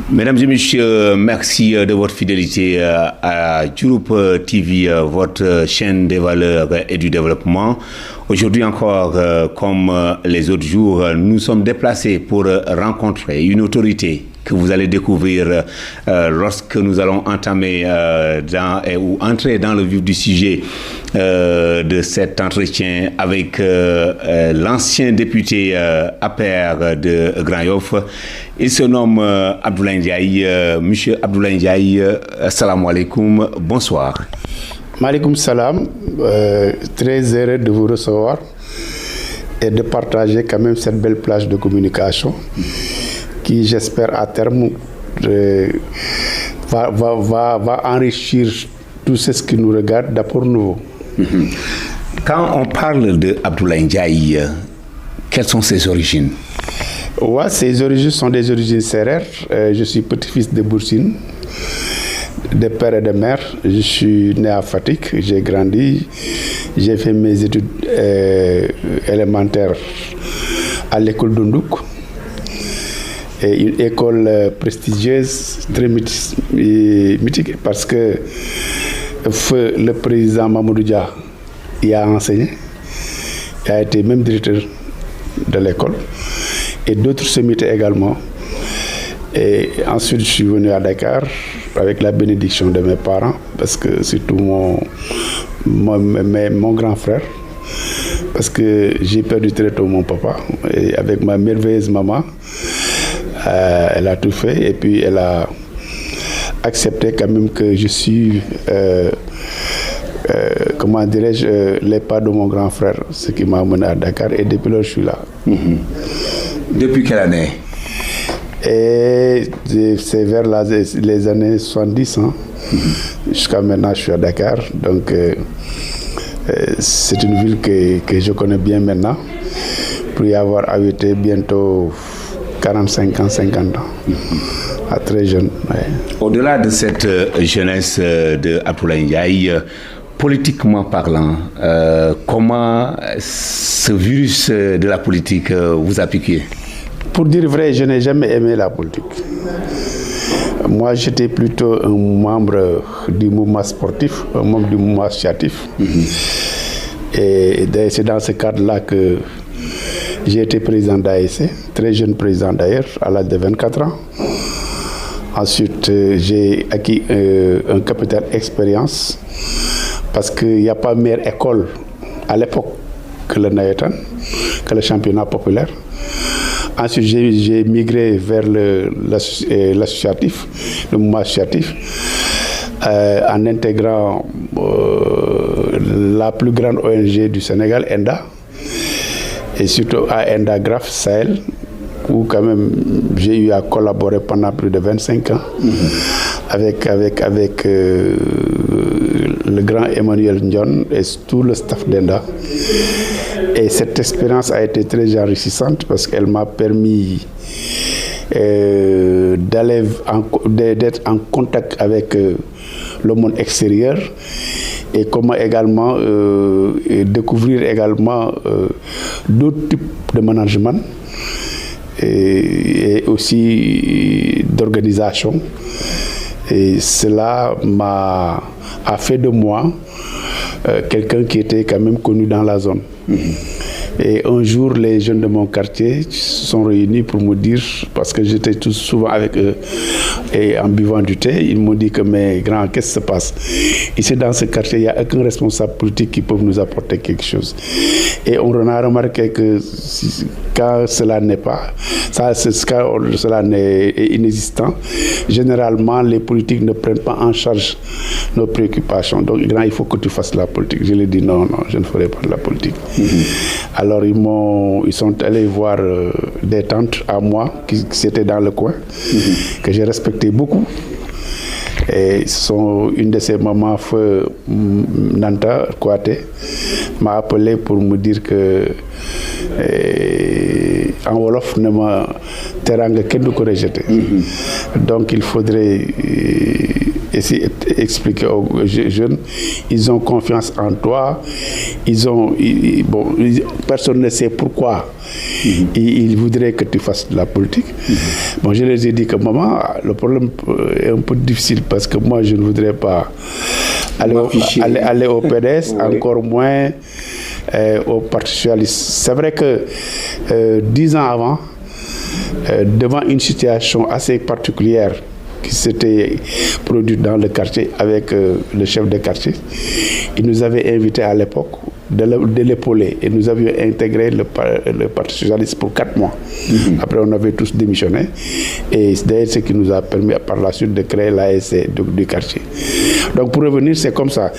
Mesdames et messieurs, merci de votre fidélité à Diouroup TV, votre chaîne des valeurs et du développement. Aujourd'hui encore, comme les autres jours, nous sommes déplacés pour rencontrer une autorité que vous allez découvrir lorsque nous allons entamer ou entrer dans le vif du sujet de cet entretien avec l'ancien député APR de Grand Yoff. Il se nomme Abdoulaye Ndiaye. Monsieur Abdoulaye Ndiaye, assalamu alaikum, bonsoir. Malikum salam, très heureux de vous recevoir et de partager quand même cette belle plage de communication qui, j'espère, à terme va enrichir tout ce qui nous regarde d'apport nouveau. Quand on parle de Abdoulaye Ndiaye, quelles sont ses origines? Ouais, ses origines sont des origines sérères. Je suis petit-fils de Boursine, de père et de mère. Je suis né à Fatick, j'ai grandi. J'ai fait mes études élémentaires à l'école d'Undouk. Et une école prestigieuse, très mythique, parce que le président Mamadou Dia y a enseigné. Il a été même directeur de l'école. Et d'autres semmités également. Et ensuite, je suis venu à Dakar avec la bénédiction de mes parents, parce que surtout mon grand frère, parce que j'ai perdu très tôt mon papa. Et avec ma merveilleuse maman, elle a tout fait, et puis elle a accepté quand même que je suis, comment dirais-je, les pas de mon grand frère, ce qui m'a amené à Dakar, et depuis là, je suis là. Depuis quelle année? Et c'est vers les années 70, hein. Jusqu'à maintenant, je suis à Dakar. Donc, c'est une ville que je connais bien maintenant, pour y avoir habité bientôt 45 ans, 50 ans, à très jeune. Ouais. Au-delà de cette jeunesse de Abdoulaye Ndiaye, politiquement parlant, comment ce virus de la politique vous a piqué? Pour dire vrai, je n'ai jamais aimé la politique. Moi, j'étais plutôt un membre du mouvement sportif, un membre du mouvement associatif. Et c'est dans ce cadre-là que j'ai été président d'ASC, très jeune président d'ailleurs, à l'âge de 24 ans. Ensuite, j'ai acquis un capital expérience, parce qu'il n'y a pas meilleure école à l'époque que le Naïtan, que le championnat populaire. Ensuite, j'ai migré vers l'associatif, le mouvement associatif, en intégrant la plus grande ONG du Sénégal, ENDA, et surtout à ENDA Graf Sahel, où quand même j'ai eu à collaborer pendant plus de 25 ans avec le grand Emmanuel Ndion et tout le staff d'ENDA. Et cette expérience a été très enrichissante, parce qu'elle m'a permis d'être en contact avec le monde extérieur, et comment également découvrir également d'autres types de management et aussi d'organisation. Et cela a fait de moi quelqu'un qui était quand même connu dans la zone. Et un jour, les jeunes de mon quartier se sont réunis pour me dire, parce que j'étais tout souvent avec eux et en buvant du thé, ils m'ont dit que, mais grand, qu'est-ce qui se passe? Ici, dans ce quartier, il n'y a aucun responsable politique qui peut nous apporter quelque chose. Et on a remarqué que quand cela n'est pas, quand cela est inexistant, généralement, les politiques ne prennent pas en charge nos préoccupations. Donc, grand, il faut que tu fasses la politique. Je lui ai dit non, je ne ferai pas de la politique. Alors, ils sont allés voir des tantes à moi qui étaient dans le coin, que j'ai respecté beaucoup. Et une de ces mamans, feu Nanta Kouate, m'a appelé pour me dire que en Wolof, ne m'a teranga kenn du ko rejeté. Donc il faudrait essayer d'expliquer aux jeunes, ils ont confiance en toi, personne ne sait pourquoi ils voudraient que tu fasses de la politique. Bon, je leur ai dit que maman, le problème est un peu difficile parce que moi je ne voudrais pas aller au PDS, encore moins au Parti socialiste. C'est vrai que 10 ans avant, devant une situation assez particulière qui s'était produite dans le quartier avec le chef de quartier, il nous avait invités à l'époque de l'épauler et nous avions intégré le Parti socialiste pour 4 mois. Après, on avait tous démissionné et c'est d'ailleurs ce qui nous a permis par la suite de créer l'ASC du quartier. Donc pour revenir, c'est comme ça.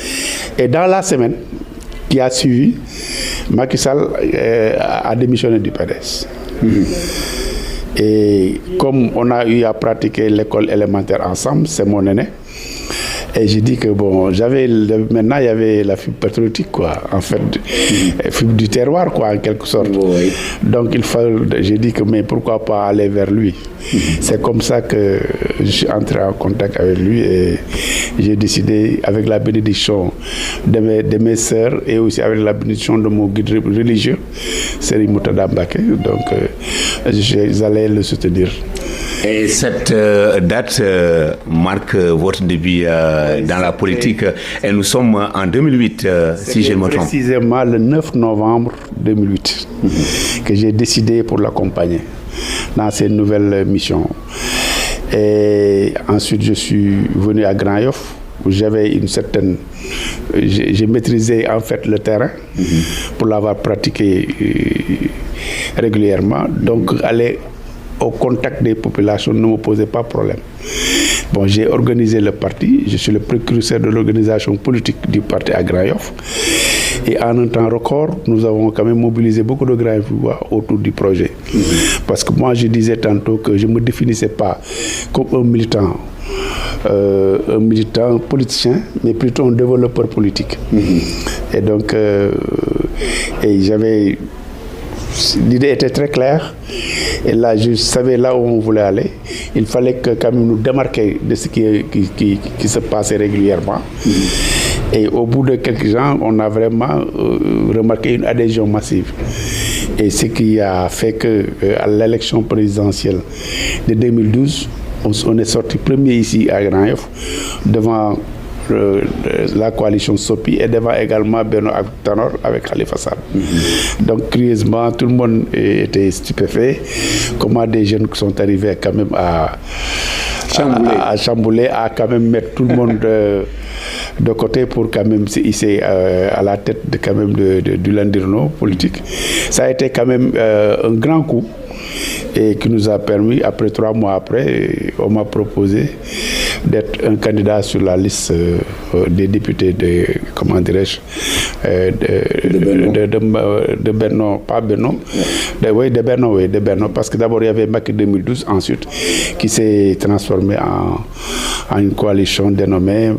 Et dans la semaine qui a suivi, Macky Sall a démissionné du PDS. Et comme on a eu à pratiquer l'école élémentaire ensemble, c'est mon aîné. Et j'ai dit que bon, maintenant il y avait la fibre patriotique, quoi, en fait, fibre du terroir, quoi, en quelque sorte. Oui. Donc j'ai dit que mais pourquoi pas aller vers lui. C'est comme ça que je suis entré en contact avec lui et j'ai décidé, avec la bénédiction de mes sœurs et aussi avec la bénédiction de mon guide religieux, Serigne Moutada Mbacké, donc j'allais le soutenir. Et cette date marque votre début dans la politique et nous sommes en 2008, si je me trompe. Précisément le 9 novembre 2008 que j'ai décidé pour l'accompagner dans ces nouvelles missions. Et ensuite, je suis venu à Grand Yoff où j'avais une certaine... J'ai maîtrisé en fait le terrain pour l'avoir pratiqué régulièrement. Donc, aller au contact des populations ne me posait pas problème. Bon, j'ai organisé le parti, je suis le précurseur de l'organisation politique du parti à Grand Yoff. Et en un temps record, nous avons quand même mobilisé beaucoup de Grand Yoffois autour du projet. Parce que moi, je disais tantôt que je ne me définissais pas comme un militant politicien, mais plutôt un développeur politique. Et donc, l'idée était très claire. Et là, je savais là où on voulait aller. Il fallait que quand même nous démarquer de ce qui se passait régulièrement. Et au bout de quelques ans, on a vraiment remarqué une adhésion massive. Et ce qui a fait qu'à l'élection présidentielle de 2012, on est sorti premier ici à Grand Yoff devant la coalition SOPI et devant également Benno Tanor avec Khalifa Sall. Donc curieusement, tout le monde était stupéfait. Comment des jeunes qui sont arrivés quand même à chambouler, à quand même mettre tout le monde de côté pour quand même se hisser à la tête du landerneau politique. Ça a été quand même un grand coup et qui nous a permis, après 3 mois après, on m'a proposé d'être un candidat sur la liste des députés de Benno, pas Benno, de Benno, parce que d'abord il y avait Macky 2012, ensuite qui s'est transformé en une coalition dénommée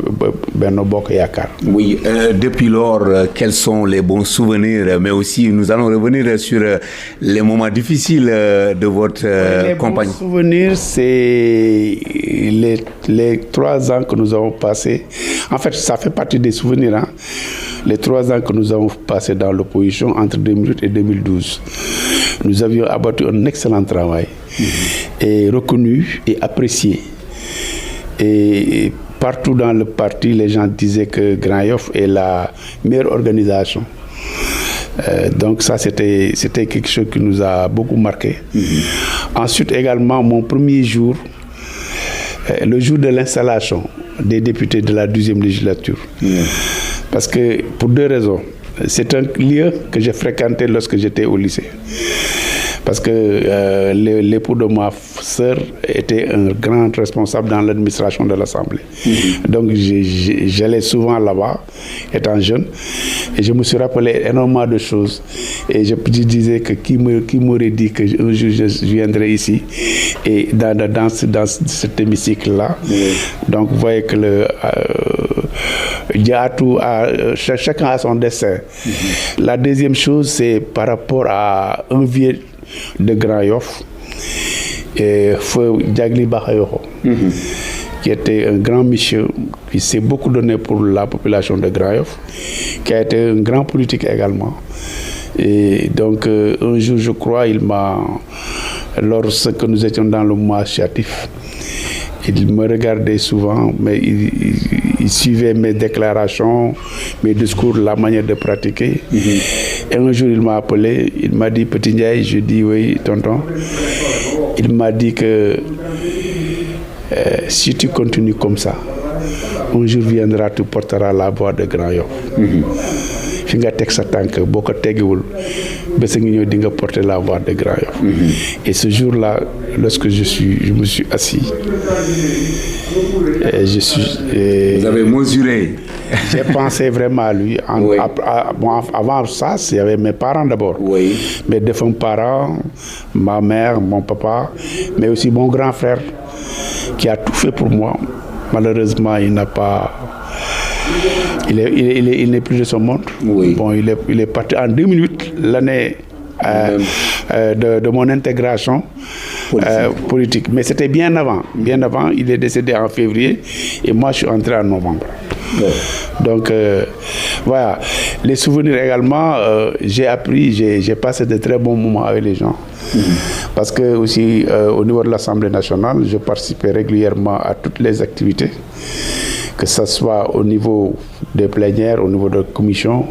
Benno Bokk Yakaar. Oui, depuis lors, quels sont les bons souvenirs, mais aussi nous allons revenir sur les moments difficiles de votre campagne. Les bons souvenirs, c'est les 3 ans que nous avons passés. En fait, ça fait partie des souvenirs. Hein? Les 3 ans que nous avons passés dans l'opposition entre 2008 et 2012. Nous avions abattu un excellent travail et reconnu et apprécié. Et partout dans le parti, les gens disaient que Grand Yoff est la meilleure organisation. Donc ça, c'était quelque chose qui nous a beaucoup marqué. Ensuite également, mon premier jour, le jour de l'installation des députés de la 12e législature. Parce que, pour 2 raisons. C'est un lieu que j'ai fréquenté lorsque j'étais au lycée. Parce que l'époux de ma sœur était un grand responsable dans l'administration de l'Assemblée. Donc j'allais souvent là-bas, étant jeune, et je me suis rappelé énormément de choses. Et je disais que qui m'aurait dit qu'un jour je viendrais ici, et dans cet hémicycle-là. Donc vous voyez que chacun a son destin. La deuxième chose, c'est par rapport à un vieux de Grand Yoff, Feu Diagli Bakayoko, qui était un grand monsieur, qui s'est beaucoup donné pour la population de Grand Yoff, qui a été un grand politique également. Et donc, un jour, je crois, lorsque nous étions dans le mois associatif, il me regardait souvent, mais il suivait mes déclarations, mes discours, la manière de pratiquer. Et un jour, il m'a appelé, il m'a dit, Petit Ndiaye, je dis oui, tonton. Il m'a dit que si tu continues comme ça, un jour viendra, tu porteras la voix de Grand Yoff. Fi nga teg sa tànk boo ko teggiwul bés a ngi ñëw di nga porter la voix de Grand Yoff. Et ce jour-là, lorsque je me suis assis, vous avez mesuré. J'ai pensé vraiment à lui. Oui. Avant ça, il y avait mes parents d'abord. Oui. Mes défunts parents, ma mère, mon papa, mais aussi mon grand frère qui a tout fait pour moi. Malheureusement, il n'a pas... Il n'est plus de ce monde. Oui. Bon, il est parti en 2008, l'année de mon intégration politique. Mais c'était bien avant. Bien avant, il est décédé en février et moi, je suis entré en novembre. Ouais. Donc, voilà. Les souvenirs également, j'ai appris, j'ai passé de très bons moments avec les gens. Parce que aussi, au niveau de l'Assemblée nationale, je participais régulièrement à toutes les activités, que ce soit au niveau des plénières, au niveau de la commission,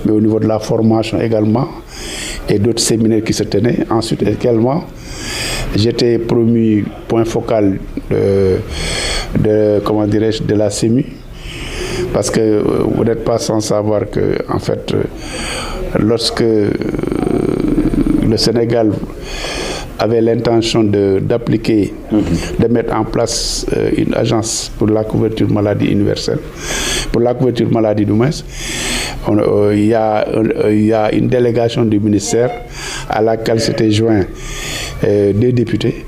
mais au niveau de la formation également, et d'autres séminaires qui se tenaient. Ensuite également, j'étais promu point focal de la CEMU, parce que vous n'êtes pas sans savoir que, en fait, lorsque le Sénégal avait l'intention de mettre en place une agence pour la couverture maladie universelle, pour la couverture maladie du moins, il y a une délégation du ministère à laquelle s'étaient joints deux députés.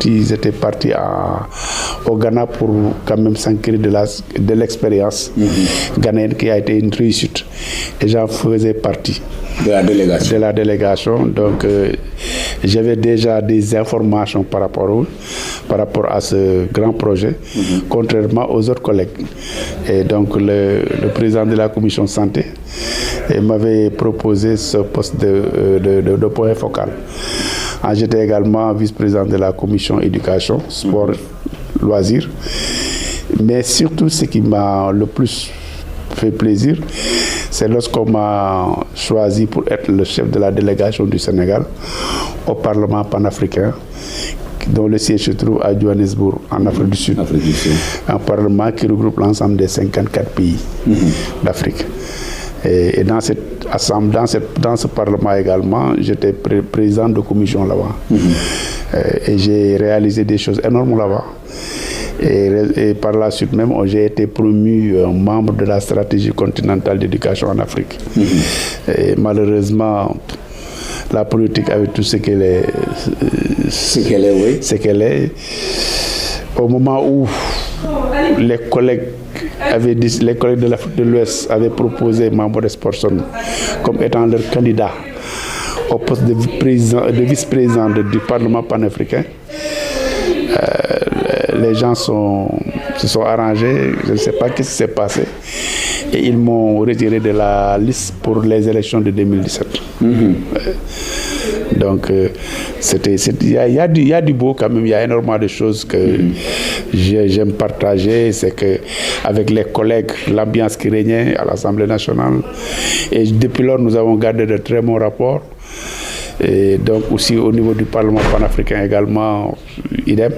Ils étaient partis au Ghana pour quand même s'enquérir de l'expérience ghanéenne qui a été une réussite. Et j'en faisais partie. De la délégation. Donc, j'avais déjà des informations par rapport à ce grand projet, contrairement aux autres collègues. Et donc, le président de la commission santé m'avait proposé ce poste de point focal. J'étais également vice-président de la commission éducation, sport, loisirs. Mais surtout, ce qui m'a le plus fait plaisir, c'est lorsqu'on m'a choisi pour être le chef de la délégation du Sénégal au Parlement panafricain, dont le siège se trouve à Johannesburg, en Afrique du Sud. Un parlement qui regroupe l'ensemble des 54 pays d'Afrique. Et dans cette assemblée, dans ce parlement également, j'étais président de commission là-bas. Et j'ai réalisé des choses énormes là-bas. Et par la suite même, j'ai été promu membre de la stratégie continentale d'éducation en Afrique. Et malheureusement, la politique avec tout ce qu'elle est, au moment où les collègues de l'Afrique de l'Ouest avaient proposé Mambo Sporson comme étant leur candidat au poste de vice-président du Parlement panafricain. Les gens se sont arrangés, je ne sais pas ce qui s'est passé, et ils m'ont retiré de la liste pour les élections de 2017. Donc, il y a du beau quand même, il y a énormément de choses que j'aime partager. C'est qu'avec les collègues, l'ambiance qui régnait à l'Assemblée nationale, et depuis lors, nous avons gardé de très bons rapports. Et donc, aussi au niveau du Parlement panafricain également, idem.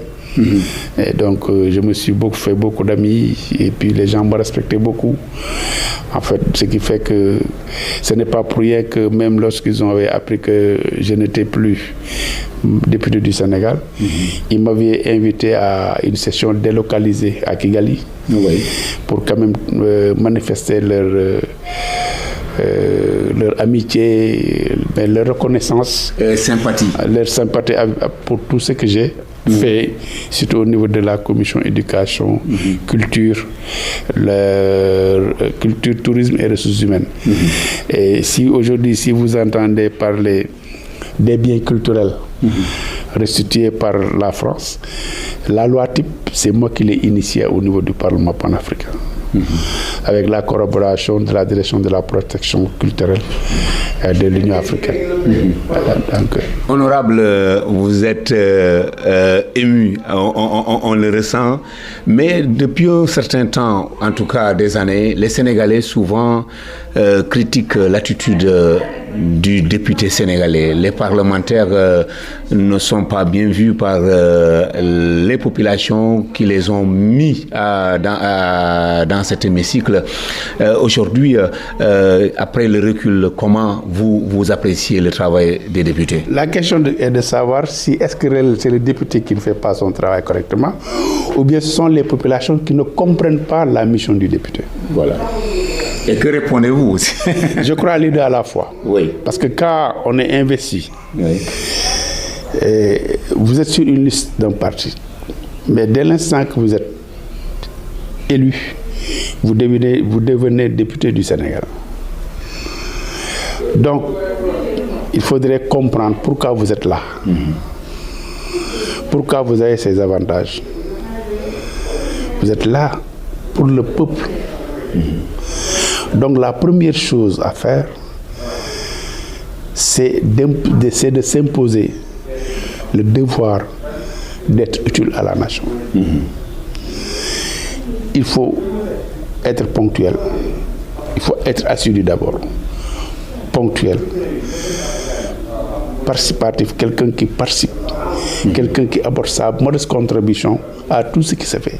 Et donc, je me suis fait beaucoup d'amis, et puis les gens me respectaient beaucoup. En fait, ce qui fait que ce n'est pas pour rien que même lorsqu'ils ont appris que je n'étais plus député du Sénégal, ils m'avaient invité à une session délocalisée à Kigali pour quand même manifester leur amitié, leur reconnaissance, leur sympathie pour tout ce que j'ai fait, surtout au niveau de la commission éducation, culture, tourisme et ressources humaines. Et si aujourd'hui, si vous entendez parler des biens culturels, restitué par la France. La loi type, c'est moi qui l'ai initiée au niveau du Parlement panafricain, avec la collaboration de la direction de la protection culturelle de l'Union africaine. Voilà, donc, Honorable, vous êtes ému, on le ressent, mais depuis un certain temps, en tout cas des années, les Sénégalais souvent critiquent l'attitude du député sénégalais. Les parlementaires ne sont pas bien vus par les populations qui les ont mis dans cet hémicycle. Aujourd'hui, après le recul, comment vous appréciez le travail des députés? La question est de savoir si est-ce que c'est le député qui ne fait pas son travail correctement, ou bien ce sont les populations qui ne comprennent pas la mission du député. Voilà. Et que répondez-vous aussi? Je crois à les deux à la fois. Oui. Parce que quand on est investi, oui, vous êtes sur une liste d'un parti, mais dès l'instant que vous êtes élu, vous devenez député du Sénégal. Donc, il faudrait comprendre pourquoi vous êtes là. Pourquoi vous avez ces avantages. Vous êtes là pour le peuple. Donc la première chose à faire, c'est de s'imposer le devoir d'être utile à la nation. Il faut être ponctuel. Il faut être assidu d'abord. Ponctuel. Participatif, quelqu'un qui participe. Quelqu'un qui apporte sa modeste contribution à tout ce qui se fait.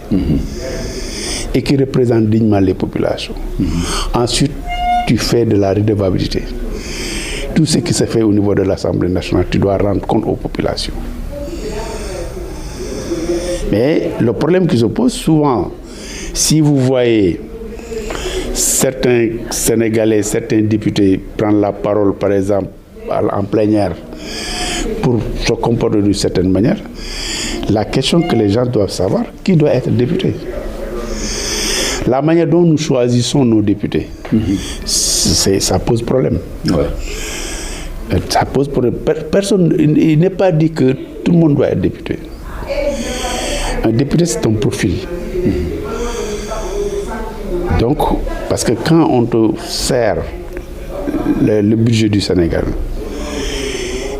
Et qui représente dignement les populations. Ensuite, tu fais de la redevabilité. Tout ce qui se fait au niveau de l'Assemblée nationale, tu dois rendre compte aux populations. Mais le problème qui se pose souvent, si vous voyez certains Sénégalais, certains députés prendre la parole, par exemple, en plénière, pour se comporter d'une certaine manière, la question que les gens doivent savoir, qui doit être député? La manière dont nous choisissons nos députés, ça pose problème. Ouais. Ça pose problème. Personne, il n'est pas dit que tout le monde doit être député. Un député, c'est un profil. Donc, parce que quand on te sert le budget du Sénégal,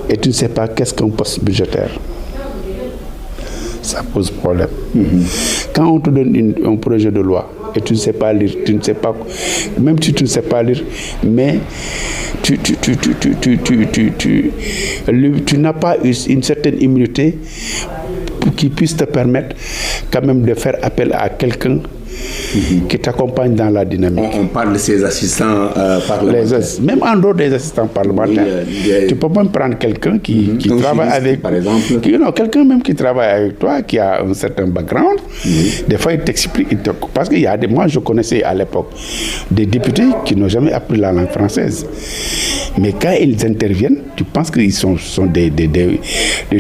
et tu ne sais pas qu'est-ce qu'un poste budgétaire, ça pose problème. Quand on te donne un projet de loi, et tu ne sais pas lire, tu ne sais pas, même si tu ne sais pas lire, mais tu n'as pas une certaine immunité qui puisse te permettre quand même de faire appel à quelqu'un qui t'accompagne dans la dynamique. On parle de ces assistants parlementaires. Même en dehors des assistants parlementaires, tu peux même prendre quelqu'un qui travaille avec, par exemple. Quelqu'un même qui travaille avec toi, qui a un certain background. Des fois, il t'explique, parce qu'il y a moi, je connaissais à l'époque des députés qui n'ont jamais appris la langue française. Mais quand ils interviennent, tu penses qu'ils sont des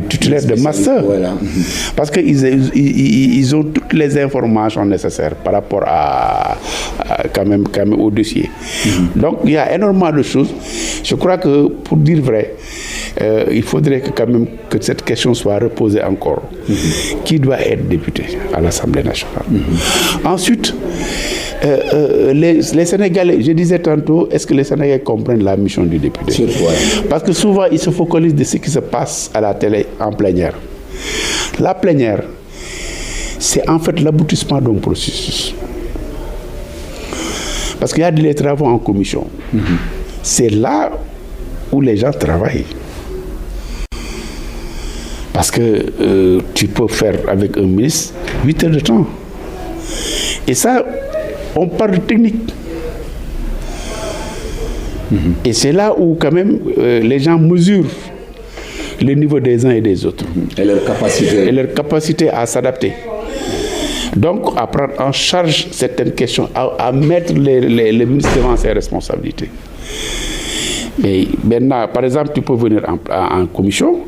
titulaires de master. Voilà. Parce qu'ils ont toutes les informations nécessaires par rapport à quand même au dossier. Donc il y a énormément de choses. Je crois que pour dire vrai, il faudrait que quand même que cette question soit reposée encore. Qui doit être député à l'Assemblée nationale? Ensuite, les Sénégalais, je disais tantôt, est-ce que les Sénégalais comprennent la mission du député? Parce que souvent, ils se focalisent de ce qui se passe à la télé en plénière. La plénière, c'est en fait l'aboutissement d'un processus. Parce qu'il y a des travaux en commission. C'est là où les gens travaillent. Parce que tu peux faire avec un ministre 8 heures de temps. Et ça, on parle de technique. Et c'est là où quand même les gens mesurent le niveau des uns et des autres. Et leur capacité. Et leur capacité à s'adapter. Donc, à prendre en charge certaines questions, à mettre les ministres devant ses responsabilités. Mais maintenant, par exemple, tu peux venir en commission,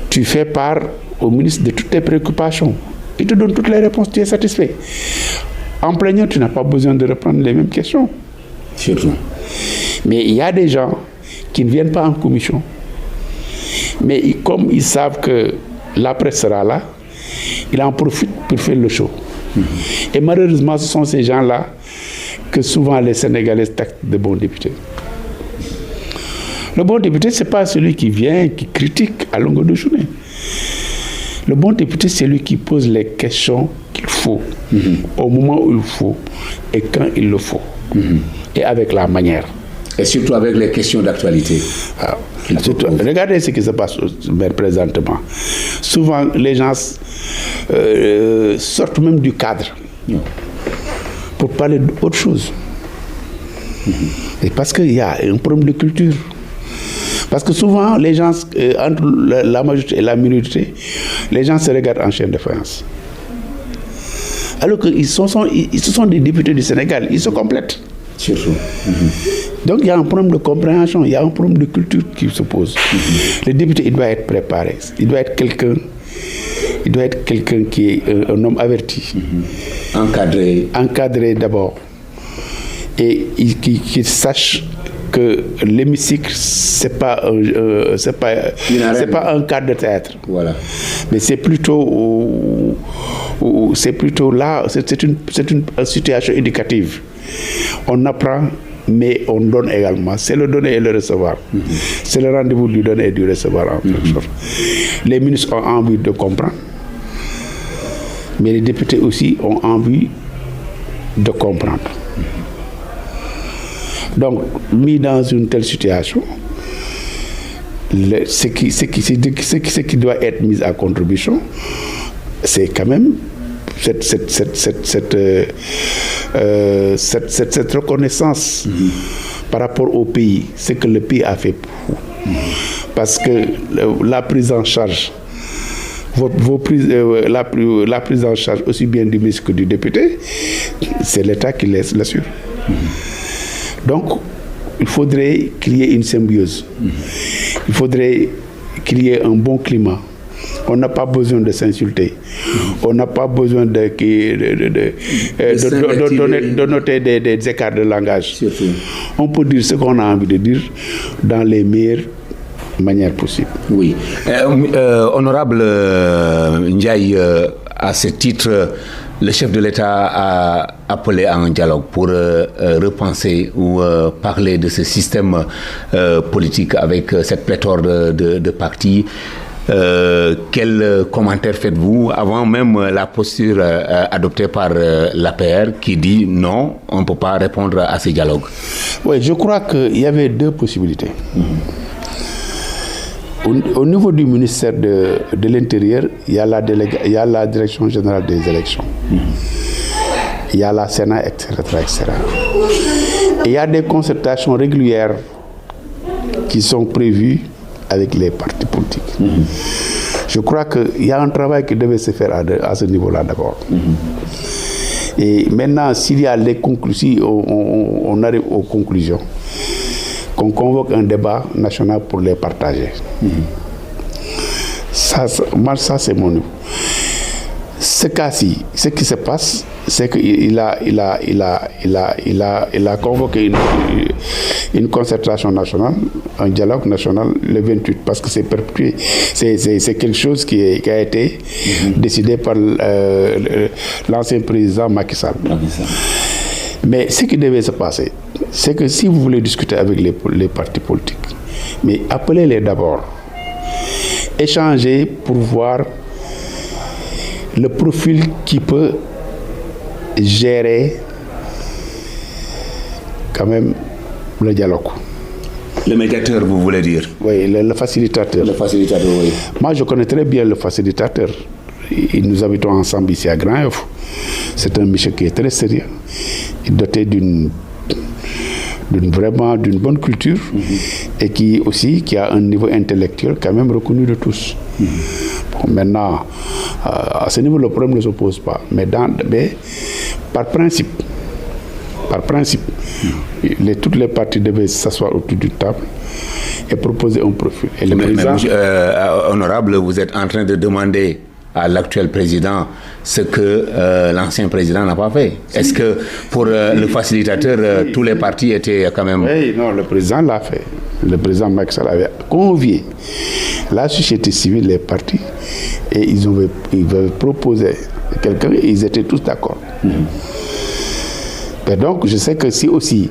tu fais part au ministre de toutes tes préoccupations. Il te donne toutes les réponses, tu es satisfait. En plénière, tu n'as pas besoin de reprendre les mêmes questions. Surtout. Mais il y a des gens qui ne viennent pas en commission, Mais comme ils savent que la presse sera là, ils en profitent pour faire le show. Et malheureusement, ce sont ces gens-là que souvent les Sénégalais taxent de bons députés. Le bon député, ce n'est pas celui qui vient, qui critique à longueur de journée. Le bon député, c'est celui qui pose les questions qu'il faut, au moment où il faut, et quand il le faut, et avec la manière. Et surtout avec les questions d'actualité. Regardez ce qui se passe présentement. Souvent, les gens sortent même du cadre pour parler d'autre chose. Et parce qu'il y a un problème de culture. Parce que souvent, les gens, entre la majorité et la minorité, les gens se regardent en chaîne de faïence. Alors que ce sont des députés du Sénégal, ils se complètent. Surtout. Donc il y a un problème de compréhension, il y a un problème de culture qui se pose. Le député, il doit être préparé. Il doit être quelqu'un qui est un homme averti. Encadré d'abord. Et qui sache que l'hémicycle, c'est pas un cadre de théâtre. Voilà. Mais c'est plutôt là, c'est une situation éducative. On apprend, mais on donne également. C'est le donner et le recevoir. C'est le rendez-vous du donner et du recevoir en quelque sorte. Les ministres ont envie de comprendre, mais les députés aussi ont envie de comprendre. Donc, mis dans une telle situation, ce qui doit être mis à contribution, c'est quand même cette reconnaissance par rapport au pays, ce que le pays a fait pour vous. Parce que la prise en charge, la prise en charge aussi bien du ministre que du député, c'est l'État qui l'assure. Donc, il faudrait qu'il y ait une symbiose. Il faudrait qu'il y ait un bon climat. On n'a pas besoin de s'insulter. On n'a pas besoin de noter des écarts de langage. Surtout. On peut dire ce qu'on a envie de dire dans les meilleures manières possibles. Oui. Honorable Ndiaye, à ce titre, le chef de l'État a appelé à un dialogue pour repenser ou parler de ce système politique avec cette pléthore de partis. Quel commentaire faites-vous avant même la posture adoptée par l'APR qui dit non, on ne peut pas répondre à ce dialogue? Oui, je crois qu'il y avait deux possibilités. Au niveau du ministère de l'Intérieur, il y a la Direction générale des élections. Il y a la Sénat, etc., etc. Et il y a des concertations régulières qui sont prévues avec les partis politiques. Je crois qu'il y a un travail qui devait se faire à ce niveau-là d'abord. Et maintenant, s'il y a les conclusions, on arrive aux conclusions, qu'on convoque un débat national pour les partager. Ça c'est mon niveau. Ce cas-ci, ce qui se passe, c'est qu'il a convoqué une concertation nationale, un dialogue national le 28, parce que c'est perpétué. C'est quelque chose qui a été décidé par l'ancien président Macky Sall. Mais ce qui devait se passer, c'est que si vous voulez discuter avec les partis politiques, mais appelez-les d'abord, échanger pour voir le profil qui peut gérer quand même le dialogue. Le médiateur, vous voulez dire? Oui, le facilitateur. Le facilitateur, oui. Moi, je connais très bien le facilitateur. Nous habitons ensemble ici à Grand-Yoff. C'est un monsieur qui est très sérieux, doté d'une bonne culture et qui a un niveau intellectuel quand même reconnu de tous. Bon, maintenant, à ce niveau, le problème ne se pose pas. Mais par principe, toutes les parties devaient s'asseoir autour d'une table et proposer un profil. Et le président... honorable, vous êtes en train de demander à l'actuel président ce que l'ancien président n'a pas fait. Est-ce que pour le facilitateur, tous les partis étaient quand même... Oui, non, le président l'a fait. Le président Macky Sall avait convié la société civile, les partis, et ils avaient proposé quelqu'un, et ils étaient tous d'accord. Et donc, je sais que si aussi,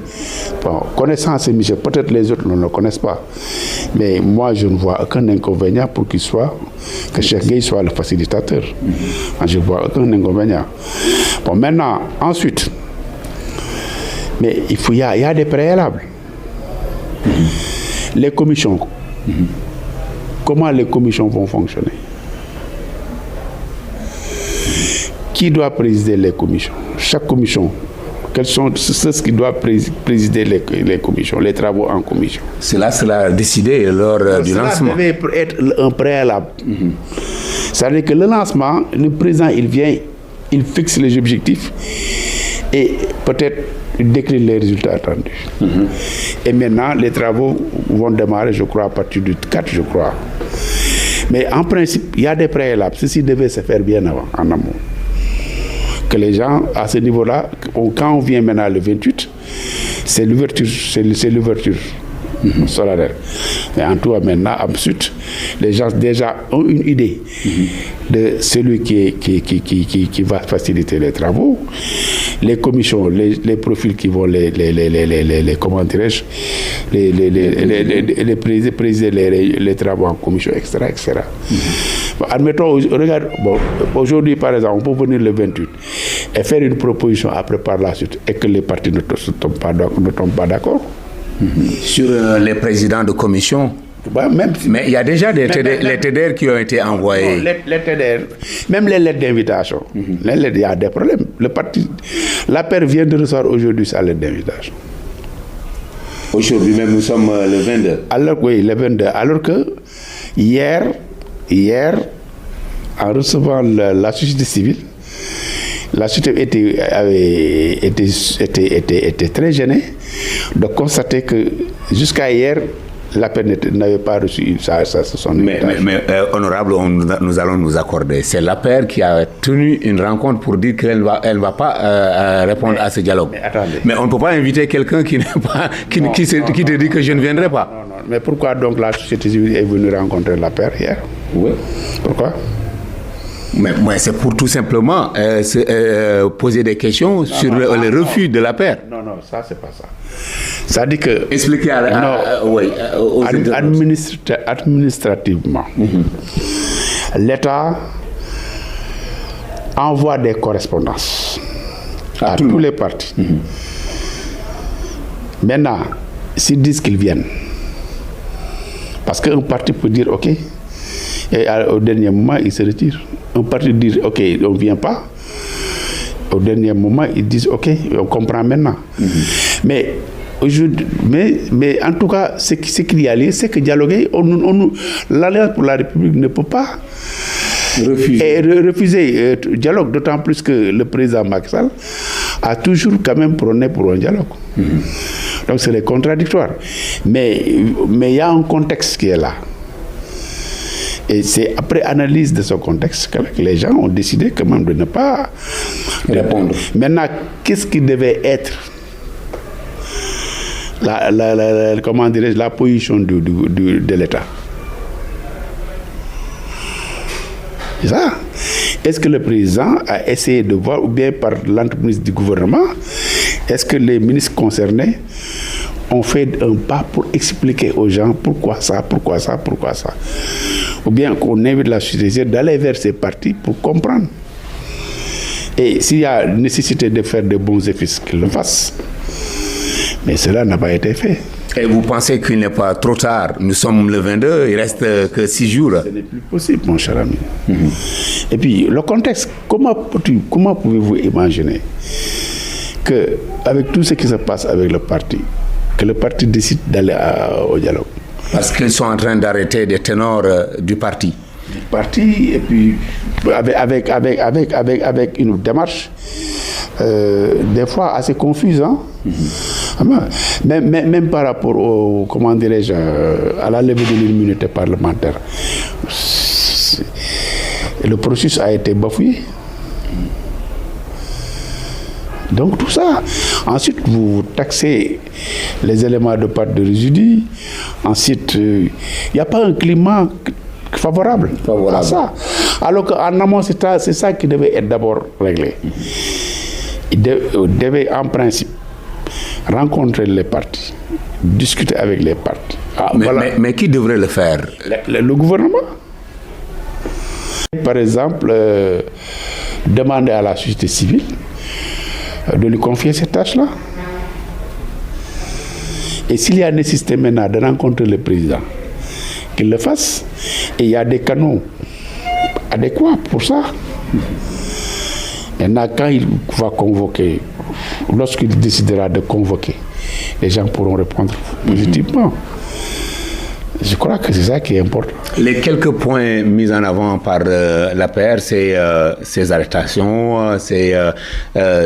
bon, connaissant ces Michel, peut-être les autres ne le connaissent pas, mais moi, je ne vois aucun inconvénient pour que Cheikh Gueye soit le facilitateur. Je ne vois aucun inconvénient. Bon, maintenant, ensuite, mais il y a des préalables. Les commissions, comment les commissions vont fonctionner? Qui doit présider les commissions? Chaque commission, quels sont ceux qui doivent présider les commissions, les travaux en commission? Cela sera décidé lors du lancement. Ça devait être un préalable. C'est-à-dire que le lancement, le président, il vient, il fixe les objectifs et peut-être il décrit les résultats attendus. Et maintenant, les travaux vont démarrer, je crois, à partir du 4, je crois. Mais en principe, il y a des préalables. Ceci devait se faire bien avant, en amont. Que les gens, à ce niveau-là, quand on vient maintenant le 28, c'est l'ouverture solennelle. Mais en tout cas, maintenant, ensuite, les gens déjà ont une idée de celui qui va faciliter les travaux, les commissions, les profils qui vont comment dirais-je, présider les travaux en commission, etc. etc. Bon, admettons, regarde, bon, aujourd'hui par exemple, on peut venir le 28 et faire une proposition après par la suite et que les partis ne tombent pas d'accord. Sur les présidents de commission. Bah, mais il y a déjà les TDR qui ont été envoyés. Non, les TDR, même les lettres d'invitation, il y a des problèmes. L'APR vient de recevoir aujourd'hui sa lettre d'invitation. Aujourd'hui même, nous sommes le 22. Alors, oui, le 22. Alors que hier, en recevant la société civile, la société était très gênée de constater que jusqu'à hier, l'APR n'avait pas reçu son invitation. Mais honorable, nous allons nous accorder. C'est l'APR qui a tenu une rencontre pour dire qu'elle ne va pas répondre à ce dialogue. Mais on ne peut pas inviter quelqu'un qui te dit que je ne viendrai pas. Non. Mais pourquoi donc la société civile est venue rencontrer l'APR hier? Oui. Pourquoi? Mais c'est pour tout simplement poser des questions sur le refus de l'APR. Non, ça c'est pas ça. Ça dit que... Expliquer administrativement, l'État envoie des correspondances à tous les partis. Maintenant, s'ils disent qu'ils viennent, parce qu'un parti peut dire OK, et au dernier moment, il se retire. Un parti dit OK, on ne vient pas. Au dernier moment, ils disent OK, on comprend maintenant. Mais en tout cas, ce qu'il y a lieu, c'est que dialoguer, l'Alliance pour la République ne peut pas refuser dialogue, d'autant plus que le président Macky Sall a toujours quand même prôné pour un dialogue. Donc c'est contradictoire. Mais il y a un contexte qui est là. Et c'est après analyse de ce contexte que les gens ont décidé quand même de ne pas répondre. Maintenant, qu'est-ce qui devait être la position de l'État? C'est ça. Est-ce que le président a essayé de voir, ou bien par l'entreprise du gouvernement, est-ce que les ministres concernés ont fait un pas pour expliquer aux gens pourquoi ça? Ou bien qu'on invite la société d'aller vers ces partis pour comprendre. Et s'il y a nécessité de faire de bons efforts, qu'ils le fassent. Mais cela n'a pas été fait. Et vous pensez qu'il n'est pas trop tard? Nous sommes le 22, il reste que 6 jours. Ce n'est plus possible, mon cher ami. Et puis, le contexte, comment pouvez-vous imaginer qu'avec tout ce qui se passe avec le parti, que le parti décide d'aller au dialogue? Parce qu'ils sont en train d'arrêter des ténors du parti. Du parti, et puis avec une démarche des fois assez confuse. Hein? Même par rapport à la levée de l'immunité parlementaire. le processus a été bafoué. Donc tout ça. Ensuite, vous taxez les éléments de pâte de résidus. Ensuite, il n'y a pas un climat favorable à ça. Alors qu'en amont, c'est ça qui devait être d'abord réglé. Il devait en principe rencontrer les partis, discuter avec les partis. Mais qui devrait le faire? Le gouvernement. Par exemple, demander à la société civile de lui confier ces tâches-là. Et s'il y a nécessité maintenant de rencontrer le président, qu'il le fasse. Et il y a des canaux adéquats pour ça. Maintenant, quand il va convoquer, lorsqu'il décidera de convoquer, les gens pourront répondre positivement. Je crois que c'est ça qui est important. Les quelques points mis en avant par l'APR, c'est ces arrestations, ces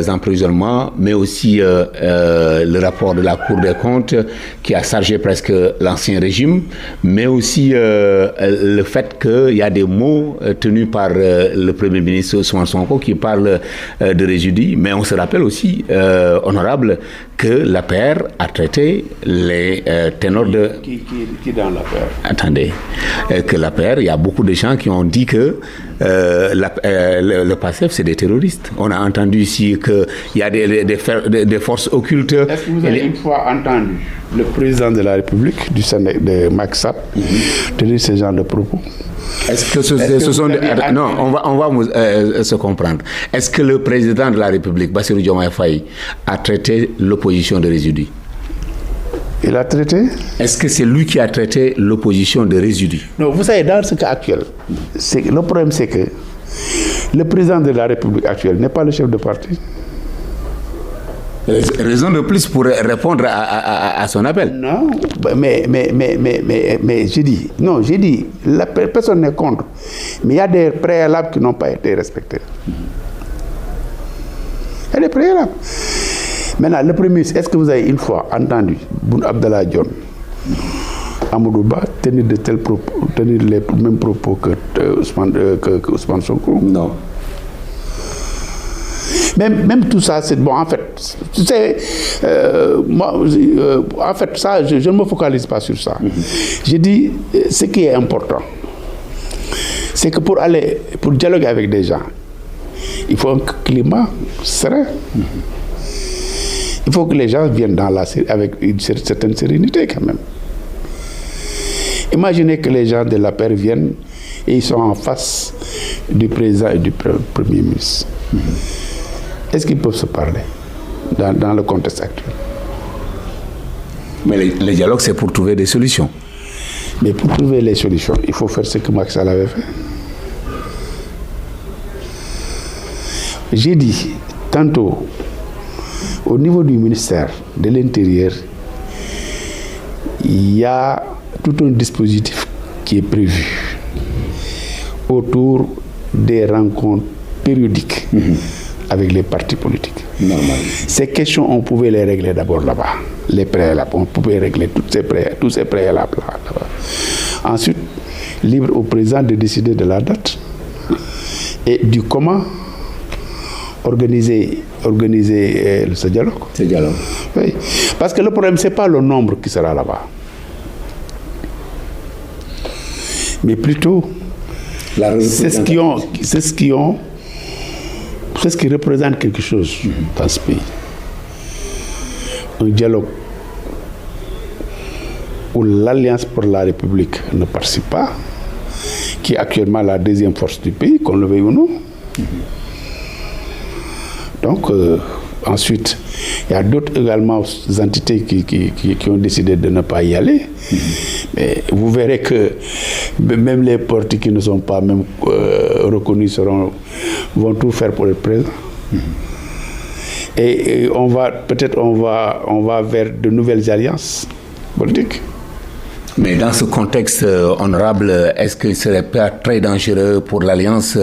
emprisonnements, mais aussi le rapport de la Cour des comptes qui a chargé presque l'ancien régime, mais aussi le fait qu'il y a des mots tenus par le Premier ministre Ousmane Sonko qui parle de résidus, mais on se rappelle aussi, honorable, que l'APR a traité les ténors de... Qui dans l'APR? Attendez, que l'APR, il y a beaucoup de gens qui ont dit que le PASTEF, c'est des terroristes. On a entendu ici qu'il y a des forces occultes. Est-ce que vous avez une fois entendu le président de la République, du Sénégal, de Macky Sall, tenir ce genre de propos? Est-ce que ce sont non, on va se comprendre. Est-ce que le président de la République, Bassirou Diomaye Faye, a traité l'opposition de résidus? Il a traité? Est-ce que c'est lui qui a traité l'opposition de résidus? Non, vous savez, dans ce cas actuel, le problème c'est que le président de la République actuelle n'est pas le chef de parti. Raison de plus pour répondre à son appel. Non, mais j'ai dit, la personne n'est contre. Mais il y a des préalables qui n'ont pas été respectés. Il y a des préalables. Maintenant, le premier, est-ce que vous avez une fois entendu Boun Abdallah Dionne, Amadou Ba tenir les mêmes propos que Ousmane Sonko? Non. Même tout ça, c'est bon. En fait, tu sais, en fait, ça, je ne me focalise pas sur ça. J'ai dit, ce qui est important, c'est que pour dialoguer avec des gens, il faut un climat serein. Il faut que les gens viennent avec une certaine sérénité quand même. Imaginez que les gens de l'APR viennent et ils sont en face du président et du premier ministre. Est-ce qu'ils peuvent se parler dans le contexte actuel? Mais le dialogue, c'est pour trouver des solutions. Mais pour trouver les solutions, il faut faire ce que Macky Sall avait fait. J'ai dit tantôt, au niveau du ministère de l'Intérieur, il y a tout un dispositif qui est prévu autour des rencontres périodiques avec les partis politiques. Normal. Ces questions, on pouvait les régler d'abord là-bas. Les préalables, on pouvait régler tous ces préalables là-bas. Ensuite, libre au président de décider de la date et du comment organiser ce dialogue. Ce dialogue. Oui. Parce que le problème, ce n'est pas le nombre qui sera là-bas, mais plutôt c'est ce qui représente quelque chose dans ce pays. Un dialogue où l'Alliance pour la République ne participe pas, qui est actuellement la deuxième force du pays, qu'on le veuille ou non. Donc, ensuite, il y a d'autres également entités qui ont décidé de ne pas y aller. Mais vous verrez que même les partis qui ne sont pas même reconnus vont tout faire pour être présents. Et on va vers de nouvelles alliances politiques. Mais dans ce contexte honorable, est-ce qu'il ne serait pas très dangereux pour l'Alliance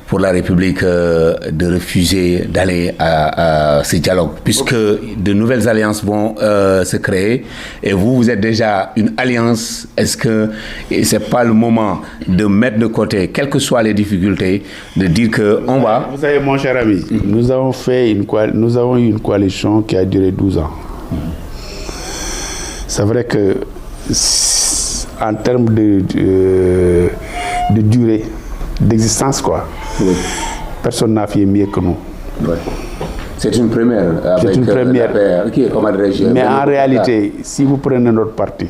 pour la République de refuser d'aller à ce dialogue, puisque de nouvelles alliances vont se créer et vous êtes déjà une alliance. Est-ce que c'est pas le moment de mettre de côté, quelles que soient les difficultés, de dire que on va... Vous savez, mon cher ami, nous avons eu une coalition qui a duré 12 ans. C'est vrai que en termes de durée, d'existence, quoi, oui. Personne n'a fait mieux que nous. Oui. C'est une première. C'est une première. Mais en réalité, si vous prenez notre parti,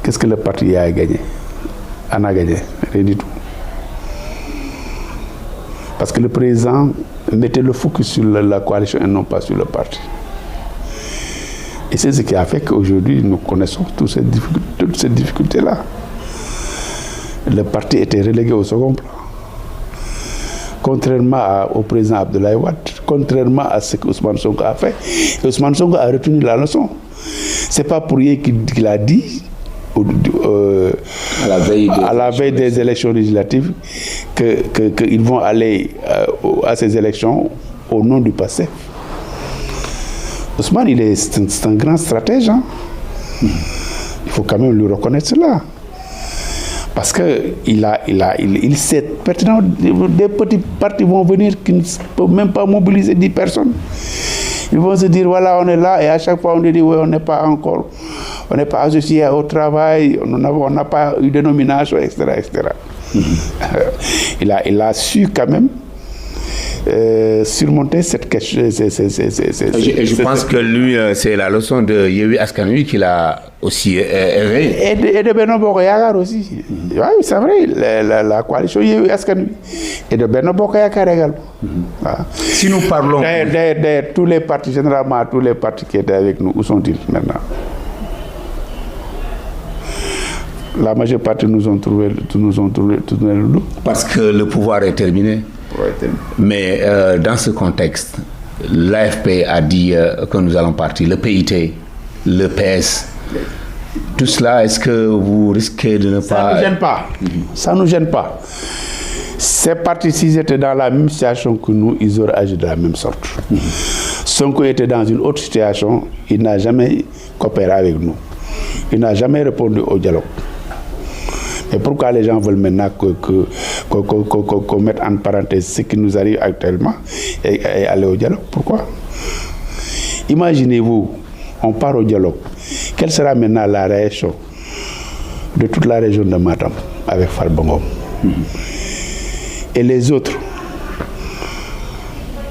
qu'est-ce que le parti a gagné? On a gagné, rien du tout. Parce que le président mettait le focus sur la coalition et non pas sur le parti. Et c'est ce qui a fait qu'aujourd'hui, nous connaissons toutes ces difficultés-là. Le parti était relégué au second plan. Contrairement au président Abdoulaye Wade, contrairement à ce que Ousmane Sonko a fait, et Ousmane Sonko a retenu la leçon. C'est pas pour rien qu'il a dit à la veille des élections législatives qu'ils vont aller à ces élections au nom du passé. Ousmane, c'est un grand stratège. Hein? Il faut quand même lui reconnaître cela. Parce qu'il sait pertinemment des petits partis vont venir qui ne peuvent même pas mobiliser 10 personnes. Ils vont se dire, voilà, on est là, et à chaque fois on dit, oui, on n'est pas associé au travail, on n'a pas eu de nomination, etc. Il a su quand même surmonter cette question. Je pense que lui, c'est la leçon de Yewwi Askan Wi qu'il a aussi éveillé. Et de Benno Bokk Yakaar aussi. Oui, c'est vrai, la coalition Yewwi Askan Wi. Et de Benno Bokk Yakaar également. Voilà. Si nous parlons... D'ailleurs, tous les partis, généralement, tous les partis qui étaient avec nous, où sont-ils maintenant? La majeure partie nous ont trouvé le dos. Parce que le pouvoir est terminé. Mais dans ce contexte, l'AFP a dit que nous allons partir, le PIT, le PS, tout cela, est-ce que vous risquez de ne pas... Ça ne nous gêne pas. Ça ne nous gêne pas. Ces partis, s'ils étaient dans la même situation que nous, ils auraient agi de la même sorte. Sonko était dans une autre situation, il n'a jamais coopéré avec nous. Il n'a jamais répondu au dialogue. Et pourquoi les gens veulent maintenant qu'on mette en parenthèse ce qui nous arrive actuellement et aller au dialogue? Pourquoi? Imaginez-vous, on part au dialogue. Quelle sera maintenant la réaction de toute la région de Matam avec Farba Ngom? Et les autres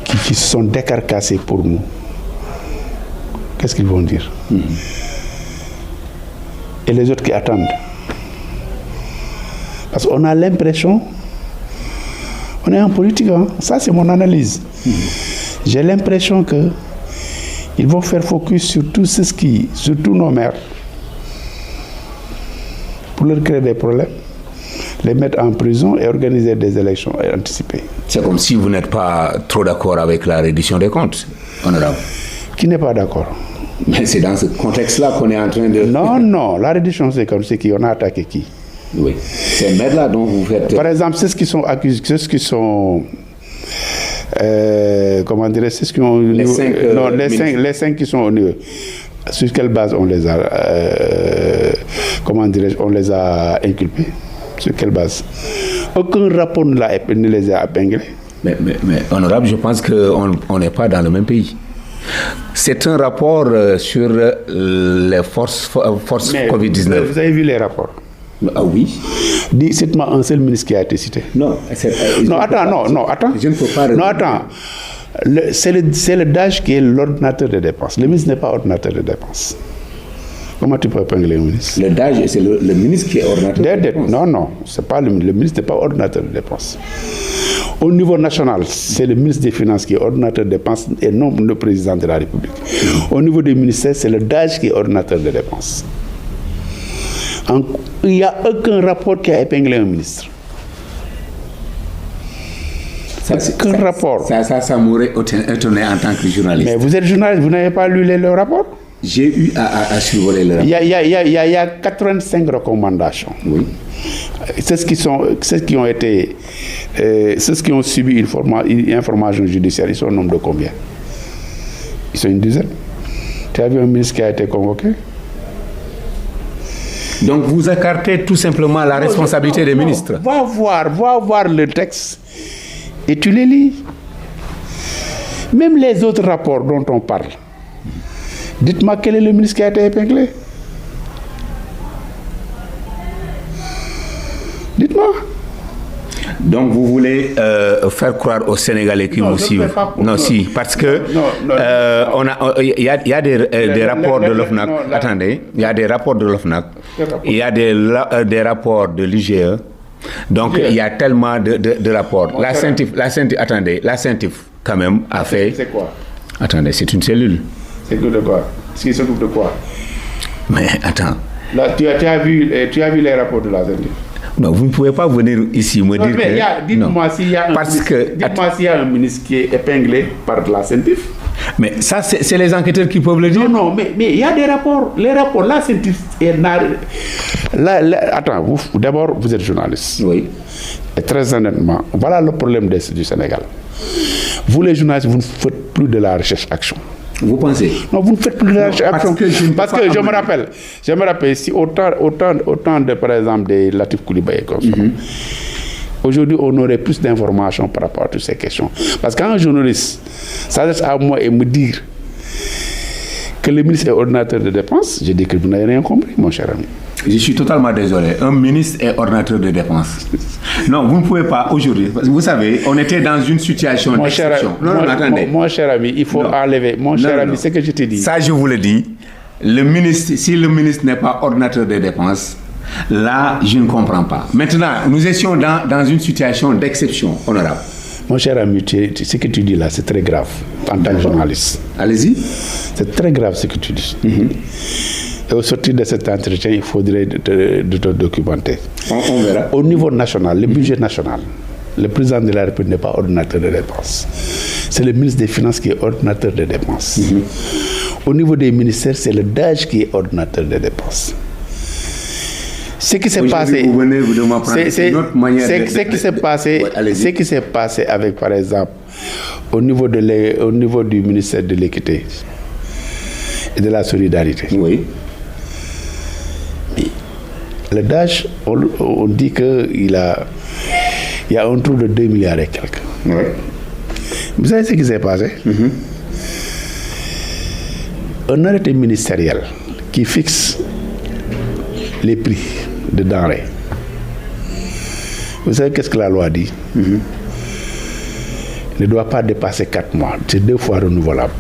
qui se sont décarcassés pour nous, qu'est-ce qu'ils vont dire? Et les autres qui attendent? Parce qu'on a l'impression, on est en politique, hein? Ça c'est mon analyse. J'ai l'impression qu'ils vont faire focus sur sur tous nos maires, pour leur créer des problèmes, les mettre en prison et organiser des élections anticipées. C'est comme si vous n'êtes pas trop d'accord avec la reddition des comptes, honorable. Qui n'est pas d'accord? Mais c'est dans ce contexte-là qu'on est en train de... Non, la reddition c'est comme c'est qui, on a attaqué qui? Oui, ces maires-là dont vous faites... Par exemple, ceux qui sont accusés, ceux qui sont... comment dire, ceux qui ont... Les cinq qui sont au niveau. Sur quelle base on les a... comment dirais-je, on les a inculpés? Sur quelle base? Aucun rapport ne les a épinglés. Mais honorable, je pense qu'on n'est pas dans le même pays. C'est un rapport sur les forces Covid-19. Vous avez vu les rapports? Ah oui. Cite-moi un seul ministre qui a été cité. Non, attends. Je ne peux pas... Non, attends. C'est le DAGE qui est l'ordinateur des dépenses. Le ministre n'est pas ordinateur des dépenses. Comment tu peux épingler un ministre? Le DAGE, c'est le ministre qui est ordinateur des dépenses. Non, c'est pas le ministre n'est pas ordinateur des dépenses. Au niveau national, c'est le ministre des Finances qui est ordinateur des dépenses et non le président de la République. Au niveau des ministères, c'est le DAGE qui est ordinateur des dépenses. Il n'y a aucun rapport qui a épinglé un ministre. Aucun rapport. Ça m'aurait étonné en tant que journaliste. Mais vous êtes journaliste, vous n'avez pas lu le rapport? J'ai eu à survoler le rapport. Il y a 85 recommandations. Oui. Ceux qui ont subi une information judiciaire, ils sont au nombre de combien? Ils sont une dizaine. Tu as vu un ministre qui a été convoqué? Donc vous écartez tout simplement la responsabilité des ministres. Va voir le texte et tu les lis. Même les autres rapports dont on parle. Dites-moi quel est le ministre qui a été épinglé? Dites-moi. Donc vous voulez faire croire aux Sénégalais qui vous suivent? Non, si, parce que il y a des rapports de l'OFNAC. Attendez, il y a des rapports de l'OFNAC. Il y a des rapports de l'IGE. Donc il y a tellement de rapports. La CENTIF, quand même, a fait. C'est quoi? Attendez, c'est une cellule. C'est de quoi? Qui s'occupe de quoi? Mais attends. Là, tu as vu les rapports de la CENTIF? Non, vous ne pouvez pas venir ici me dire que... Dites-moi s'il y a un ministre qui est épinglé par la CENTIF. Mais ça, c'est les enquêteurs qui peuvent le dire. Non, mais il y a des rapports. Les rapports, la CENTIF... Attends, d'abord, vous êtes journaliste. Oui. Et très honnêtement, voilà le problème du Sénégal. Vous, les journalistes, vous ne faites plus de la recherche-action. Vous pensez? Non, vous ne faites plus de la recherche-action. Parce que je me rappelle, si autant de, par exemple, des Latif Coulibaly comme ça, aujourd'hui, on aurait plus d'informations par rapport à toutes ces questions. Parce qu'un journaliste s'adresse à moi et me dire que le ministre est ordonnateur de dépenses, je dis que vous n'avez rien compris, mon cher ami. Je suis totalement désolé. Un ministre est ordonnateur de dépenses. Non, vous ne pouvez pas aujourd'hui. Vous savez, on était dans une situation d'exception. Attendez. Mon cher ami, il faut enlever. Mon cher ami, c'est ce que je te dis. Ça, je vous le dis. Si le ministre n'est pas ordonnateur de dépenses, là, je ne comprends pas. Maintenant, nous étions dans une situation d'exception, honorable. Mon cher ami, ce que tu dis là, c'est très grave en tant que journaliste. Allez-y. C'est très grave ce que tu dis. Et au sortir de cet entretien, il faudrait te documenter. On verra. Au niveau national, le budget national, le président de la République n'est pas ordonnateur de dépenses. C'est le ministre des Finances qui est ordonnateur de dépenses. Au niveau des ministères, c'est le DAGE qui est ordonnateur de dépenses. Ce qui s'est passé, ce qui s'est passé avec, par exemple, au niveau du ministère de l'Équité et de la Solidarité. Oui. Le DAGE, on dit qu'il y a un trou de 2 milliards et quelques. Oui. Vous savez ce qui s'est passé? Un arrêté ministériel qui fixe les prix de denrées. Vous savez qu'est-ce que la loi dit? Ne doit pas dépasser 4 mois. C'est 2 fois renouvelable.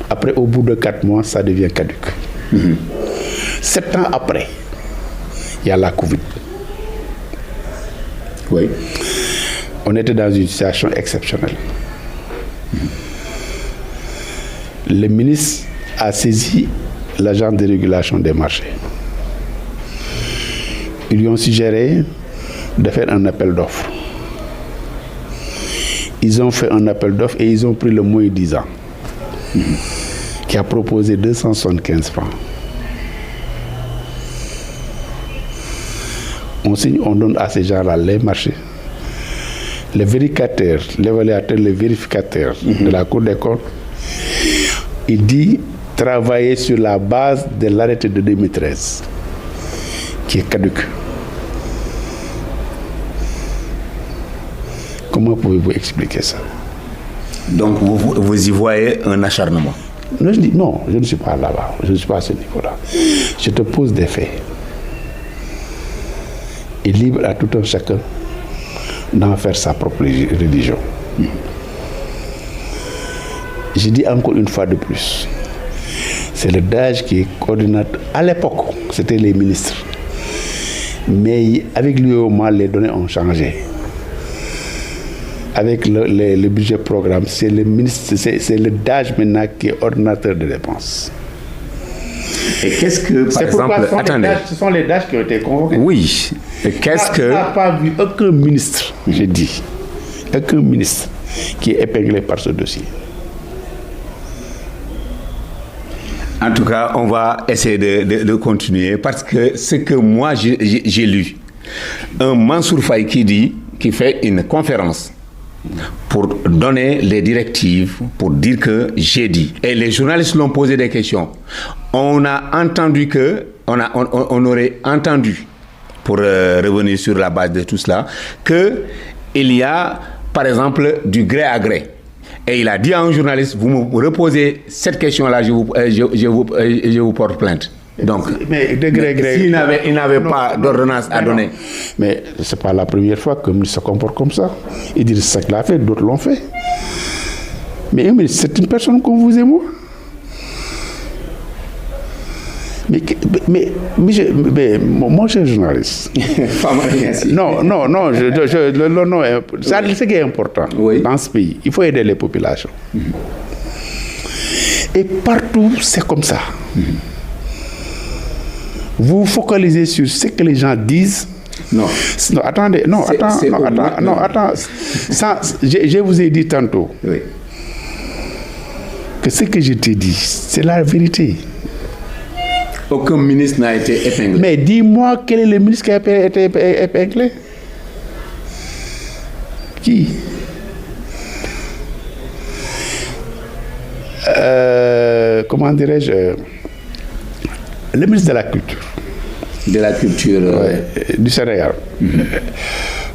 Après, au bout de 4 mois, ça devient caduc. 7 ans après, il y a la Covid. Oui. On était dans une situation exceptionnelle. Le ministre a saisi l'agence de régulation des marchés. Ils lui ont suggéré de faire un appel d'offres. Ils ont fait un appel d'offres et ils ont pris le moins 10 ans, qui a proposé 275 francs. On signe, on donne à ces gens-là les marchés. Le vérificateur, l'évaluateur, le vérificateur de la Cour des comptes, il dit travailler sur la base de l'arrêté de 2013, qui est caduc. Comment pouvez-vous expliquer ça? Donc vous y voyez un acharnement? Non, je ne suis pas là-bas, je ne suis pas à ce niveau-là. Je te pose des faits. Et libre à tout un chacun d'en faire sa propre religion. Je dis encore une fois de plus, c'est le DAGE qui est coordinateur. À l'époque, c'était les ministres. Mais avec l'UEMOA, les données ont changé. Avec le budget programme, c'est le ministre, c'est le DAGE maintenant qui est ordonnateur de dépenses. Et qu'est-ce que, par exemple, ce sont les DAGE qui ont été convoqués. Oui. Et qu'est-ce que... On n'a pas vu aucun ministre, j'ai dit, aucun ministre qui est épinglé par ce dossier. En tout cas, on va essayer de continuer parce que ce que moi j'ai lu, un Mansour Faye qui fait une conférence pour donner les directives, pour dire que j'ai dit. Et les journalistes l'ont posé des questions. On a entendu on aurait entendu, pour revenir sur la base de tout cela, qu'il y a, par exemple, du gré à gré. Et il a dit à un journaliste, vous me reposez cette question-là, je vous porte plainte. Donc, mais de gré, s'il n'avait pas d'ordonnance à donner. Mais ce n'est pas la première fois que il se comporte comme ça. Il dit ça qu'il a fait, d'autres l'ont fait. Mais c'est une personne comme vous et moi. Mais mon cher journaliste. non, ça, ce qui est important dans ce pays, il faut aider les populations. Et partout, c'est comme ça. Vous vous focalisez sur ce que les gens disent. Non, attendez, attends. Ça, je vous ai dit tantôt que ce que je t'ai dit, c'est la vérité. Aucun ministre n'a été épinglé. Mais dis-moi, quel est le ministre qui a été épinglé? Qui? Comment dirais-je? Le ministre de la Culture. De la Culture du Sénégal.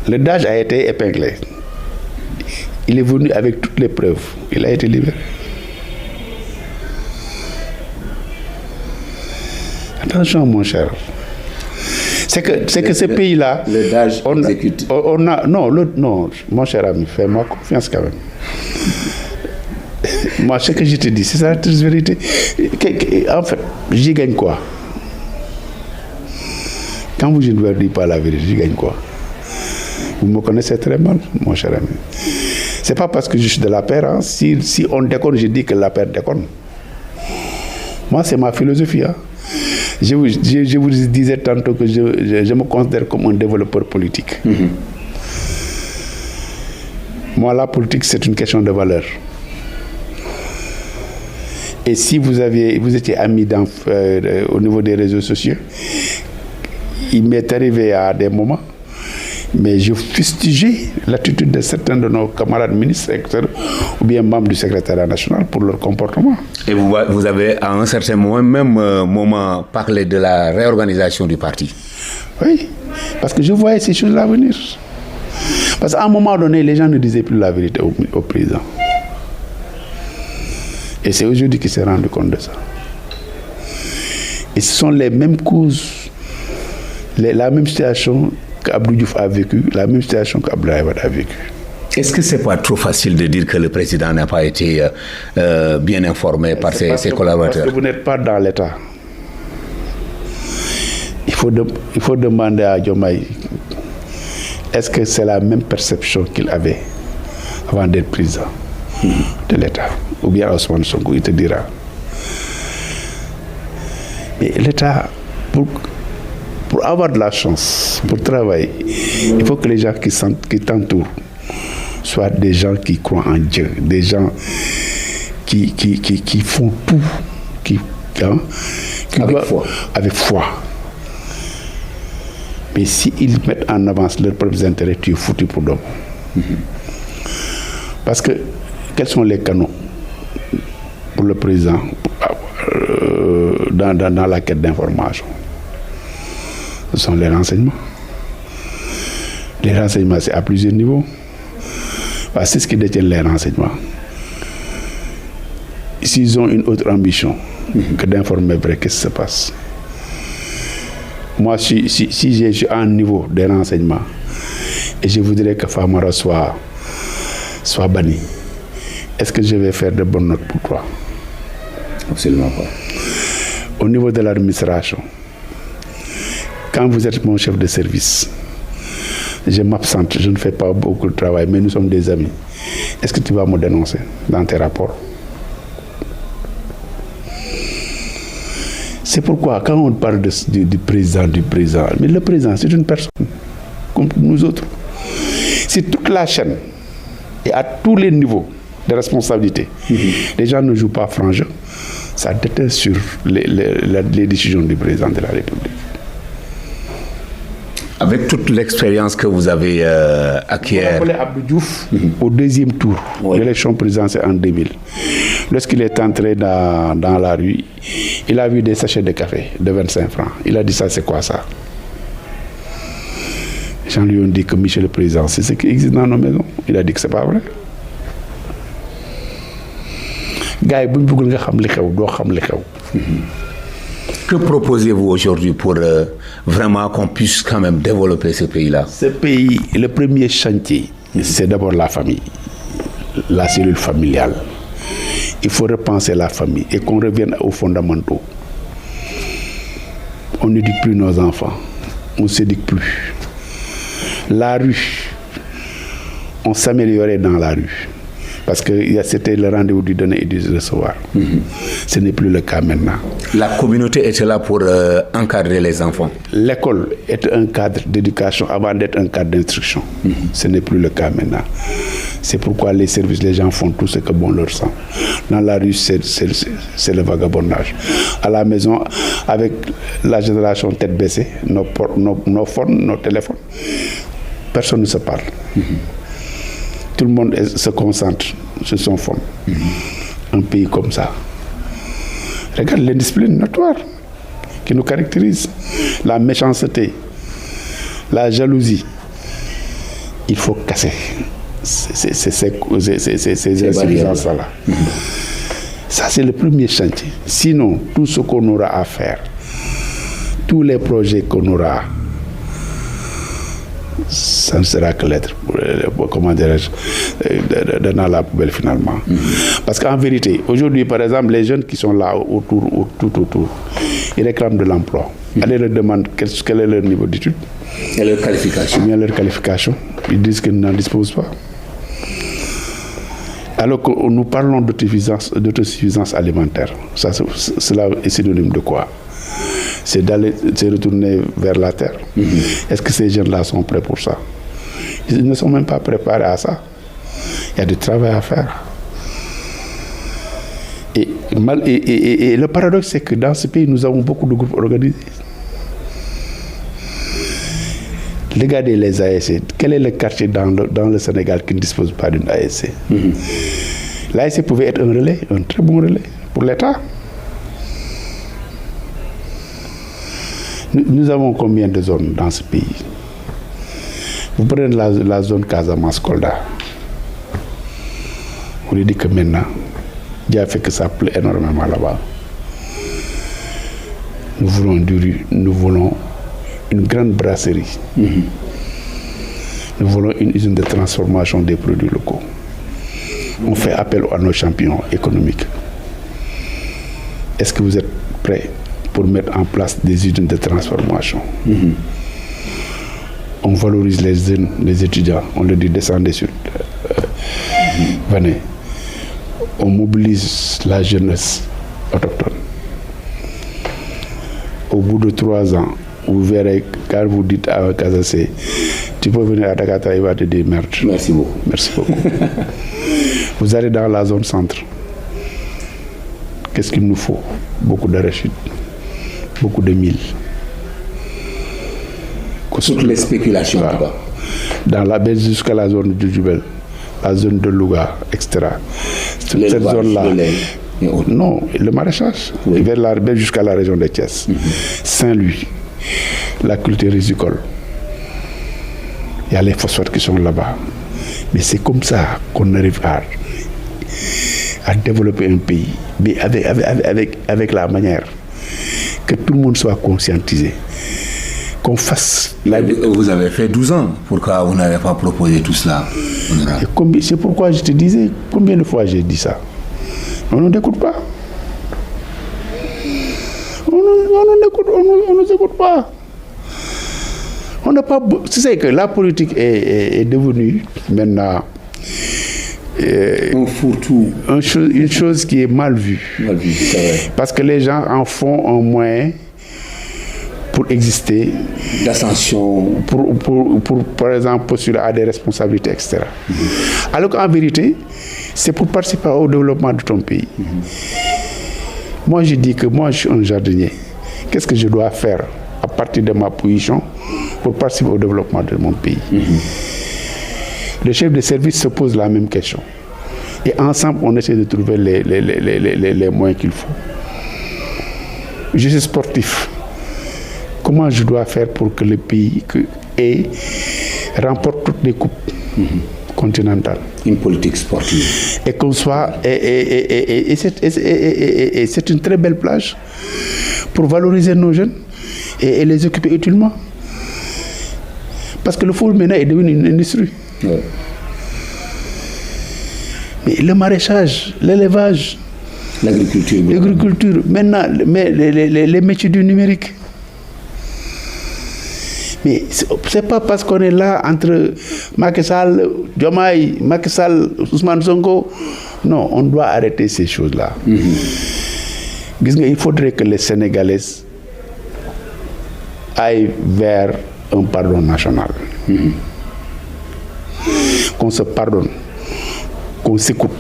Le DAGE a été épinglé. Il est venu avec toutes les preuves. Il a été libéré. Attention, mon cher. C'est que ce pays-là, le DAGE exécute. Non, mon cher ami, fais-moi confiance quand même. Moi, ce que je te dis, c'est la triste vérité. En fait, j'y gagne quoi? Quand vous ne dites pas la vérité, j'y gagne quoi? Vous me connaissez très mal, mon cher ami. C'est pas parce que je suis de la paire. Hein. Si on déconne, je dis que la paire déconne. Moi, c'est ma philosophie. Hein. Je vous disais tantôt que je me considère comme un développeur politique. Moi, la politique, c'est une question de valeur. Et si vous étiez ami au niveau des réseaux sociaux, il m'est arrivé à des moments, mais je fustigeais l'attitude de certains de nos camarades ministres ou bien membres du secrétariat national pour leur comportement. Et vous avez à un certain moment parlé de la réorganisation du parti. Oui, parce que je voyais ces choses-là venir. Parce qu'à un moment donné, les gens ne disaient plus la vérité au président. Et c'est aujourd'hui qu'il s'est rendu compte de ça. Et ce sont les mêmes causes, la même situation qu'Abdou Diouf a vécu, la même situation qu'Abdoulaye Wade a vécu. Est-ce que c'est pas trop facile de dire que le président n'a pas été bien informé par ses collaborateurs? Parce que vous n'êtes pas dans l'État. Il faut demander à Diomaye, est-ce que c'est la même perception qu'il avait avant d'être président de l'État? Ou bien Ousmane Sonko, il te dira. Mais l'État, pour avoir de la chance, pour travailler, il faut que les gens qui t'entourent soient des gens qui croient en Dieu, des gens qui font tout, avec foi. Mais s'ils mettent en avance leurs propres intérêts, tu es foutu pour d'homme. Parce que, quels sont les canaux pour le président dans la quête d'information? Ce sont les renseignements. Les renseignements, c'est à plusieurs niveaux. C'est ce qui détient les renseignements. S'ils ont une autre ambition que d'informer vrai, qu'est-ce qui se passe? Moi, si je suis à un niveau des renseignements et je voudrais que Famara soit banni, est-ce que je vais faire de bonnes notes pour toi? Absolument pas. Au niveau de l'administration, quand vous êtes mon chef de service, je m'absente, je ne fais pas beaucoup de travail, mais nous sommes des amis. Est-ce que tu vas me dénoncer dans tes rapports? C'est pourquoi quand on parle du président, mais le président, c'est une personne comme nous autres. C'est toute la chaîne et à tous les niveaux de responsabilité. Les gens ne jouent pas franc jeu. ça déteint sur les décisions du président de la République. Avec toute l'expérience que vous avez acquise. On appelait Abdou Diouf au deuxième tour de l'élection présidentielle en 2000. Lorsqu'il est entré dans la rue, il a vu des sachets de café de 25 francs. Il a dit ça, c'est quoi ça? Les gens lui ont dit que Monsieur le Président, c'est ce qui existe dans nos maisons. Il a dit que c'est pas vrai. Gars, que proposez-vous aujourd'hui pour vraiment qu'on puisse quand même développer ce pays-là? Ce pays, le premier chantier, c'est d'abord la famille, la cellule familiale. Il faut repenser la famille et qu'on revienne aux fondamentaux. On n'éduque plus nos enfants, on ne s'éduque plus. La rue, on s'améliorait dans la rue. Parce que c'était le rendez-vous du donner et du recevoir. Ce n'est plus le cas maintenant. La communauté était là pour encadrer les enfants. L'école est un cadre d'éducation avant d'être un cadre d'instruction. Ce n'est plus le cas maintenant. C'est pourquoi les services, les gens font tout ce que bon leur semble. Dans la rue, c'est le vagabondage. À la maison, avec la génération tête baissée, nos phones, nos téléphones, personne ne se parle. Tout le monde se concentre sur son phone. Un pays comme ça. Regarde l'indiscipline notoire qui nous caractérise. La méchanceté, la jalousie. Il faut casser ces insuffisances-là. Ça, c'est le premier chantier. Sinon, tout ce qu'on aura à faire, tous les projets qu'on aura, ça ne sera que l'être, comment dirais-je, dans la poubelle finalement. Parce qu'en vérité, aujourd'hui, par exemple, les jeunes qui sont là tout autour, ils réclament de l'emploi. Allez leur demander quel est leur niveau d'études. Et leur qualification. Bien leur qualification. Ils disent qu'ils n'en disposent pas. Alors que nous parlons d'autosuffisance alimentaire, cela est synonyme de quoi? C'est d'aller se retourner vers la terre. Est-ce que ces jeunes-là sont prêts pour ça? Ils ne sont même pas préparés à ça. Il y a du travail à faire. Et le paradoxe, c'est que dans ce pays, nous avons beaucoup de groupes organisés. Regardez les ASC. Quel est le quartier dans le Sénégal qui ne dispose pas d'une ASC? L'ASC pouvait être un relais, un très bon relais pour l'État. Nous avons combien de zones dans ce pays? Vous prenez la zone Casamance-Kolda. On lui dit que maintenant, Dieu a fait que ça pleut énormément là-bas. Nous voulons du riz, nous voulons une grande brasserie. Nous voulons une usine de transformation des produits locaux. On fait appel à nos champions économiques. Est-ce que vous êtes prêts pour mettre en place des usines de transformation? On valorise les jeunes, les étudiants, on leur dit descendez sur. Venez. On mobilise la jeunesse autochtone. Au bout de 3 ans, vous verrez, car vous dites à un Casacé, tu peux venir à Dakar, il va te dire merde. Merci beaucoup. Merci beaucoup. Vous allez dans la zone centre. Qu'est-ce qu'il nous faut? Beaucoup d'arachides, beaucoup de mil. Toutes les spéculations. Voilà. Dans la baisse jusqu'à la zone du Djoubel, la zone de Louga, etc. Cette zone-là. Non, le maraîchage. Oui. Vers la baisse jusqu'à la région de Thiès. Saint-Louis, la culture rizicole. Il y a les phosphates qui sont là-bas. Mais c'est comme ça qu'on arrive à développer un pays, mais avec la manière que tout le monde soit conscientisé. Qu'on fasse... Vous avez fait 12 ans. Pourquoi vous n'avez pas proposé tout cela? C'est pourquoi je te disais, combien de fois j'ai dit ça? On ne t'écoute pas. On ne s'écoute pas. On n'a pas... Tu sais que la politique est devenue maintenant... un fourre-tout. Une chose qui est mal vue. Mal vue, c'est vrai. Parce que les gens en font un moyen pour exister. D'ascension. Pour, par exemple, postuler à des responsabilités, etc. Alors qu'en vérité, c'est pour participer au développement de ton pays. Moi, je dis que moi, je suis un jardinier. Qu'est-ce que je dois faire à partir de ma position pour participer au développement de mon pays? Le chef de service se pose la même question. Et ensemble, on essaie de trouver les moyens qu'il faut. Je suis sportif. Comment je dois faire pour que le pays remporte toutes les coupes continentales? Une politique sportive. Et qu'on soit. Et c'est une très belle plage pour valoriser nos jeunes et les occuper utilement. Parce que le football maintenant est devenu une industrie. Ouais. Mais le maraîchage, l'élevage, l'agriculture, maintenant, les métiers du numérique. Mais c'est pas parce qu'on est là entre Macky Sall, Diomaye, Macky Sall, Ousmane Sonko. Non, on doit arrêter ces choses-là. Il faudrait que les Sénégalais aillent vers un pardon national. Qu'on se pardonne, qu'on s'écoute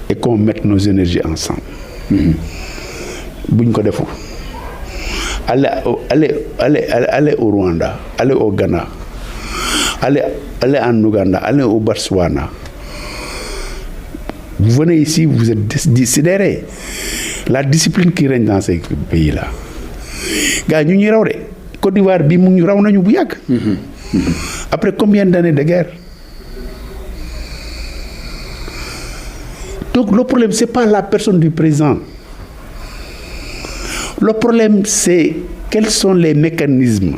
et qu'on mette nos énergies ensemble. Allez au Rwanda, allez au Ghana, allez en Ouganda, allez au Botswana. Vous venez ici, vous êtes décidérés. La discipline qui règne dans ces pays-là. Gars, nous sommes Côte d'Ivoire, après combien d'années de guerre? Donc le problème, ce n'est pas la personne du président. Le problème, c'est quels sont les mécanismes